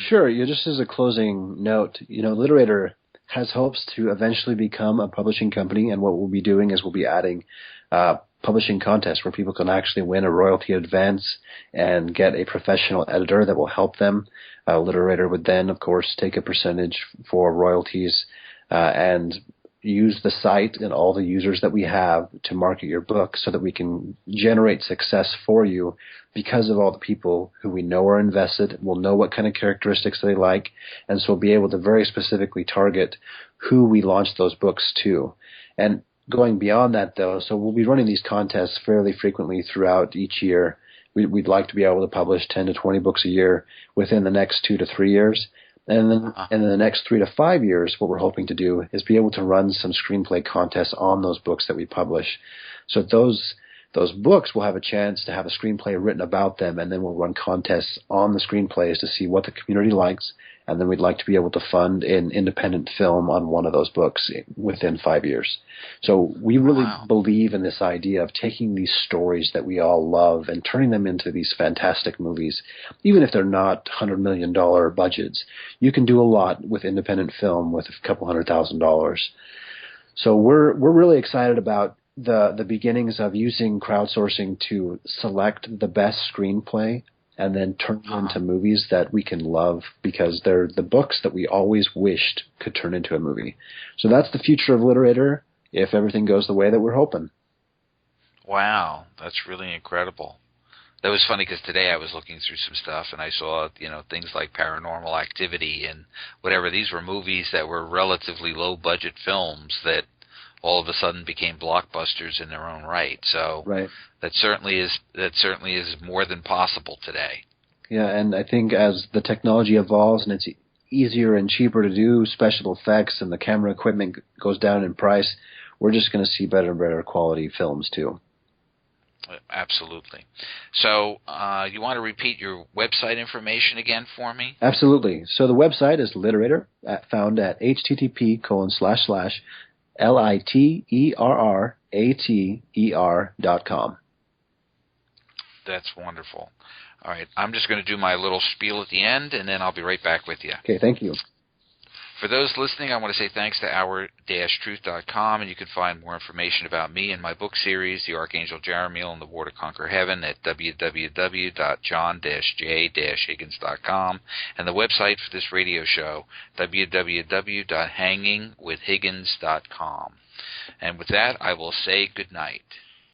Sure. Just as a closing note, Literater has hopes to eventually become a publishing company, and what we'll be doing is we'll be adding publishing contests where people can actually win a royalty advance and get a professional editor that will help them. Literator would then, of course, take a percentage for royalties and use the site and all the users that we have to market your book so that we can generate success for you because of all the people who we know are invested. We'll know what kind of characteristics they like, and so we'll be able to very specifically target who we launch those books to. And going beyond that, though, so we'll be running these contests fairly frequently throughout each year. We'd like to be able to publish 10 to 20 books a year within the next 2 to 3 years. And then in the next 3 to 5 years, what we're hoping to do is be able to run some screenplay contests on those books that we publish. So those books will have a chance to have a screenplay written about them, and then we'll run contests on the screenplays to see what the community likes, and then we'd like to be able to fund an independent film on one of those books within 5 years. So we really believe in this idea of taking these stories that we all love and turning them into these fantastic movies. Even if they're not $100 million budgets, you can do a lot with independent film with a couple $100,000. So we're really excited about the beginnings of using crowdsourcing to select the best screenplay and then turn them into movies that we can love because they're the books that we always wished could turn into a movie. So that's the future of Literater if everything goes the way that we're hoping. Wow, that's really incredible. That was funny because today I was looking through some stuff and I saw, things like Paranormal Activity and whatever. These were movies that were relatively low-budget films that all of a sudden became blockbusters in their own right. So that certainly is more than possible today. Yeah, and I think as the technology evolves and it's easier and cheaper to do special effects and the camera equipment goes down in price, we're just going to see better and better quality films too. Absolutely. So you want to repeat your website information again for me? Absolutely. So the website is Literater, found at http://literater.com. That's wonderful. All right. I'm just going to do my little spiel at the end, and then I'll be right back with you. Okay, thank you. For those listening, I want to say thanks to our-truth.com, and you can find more information about me and my book series, The Archangel Jeremiel and the War to Conquer Heaven, at www.john-j-higgins.com, and the website for this radio show, www.hangingwithhiggins.com. And with that, I will say good night.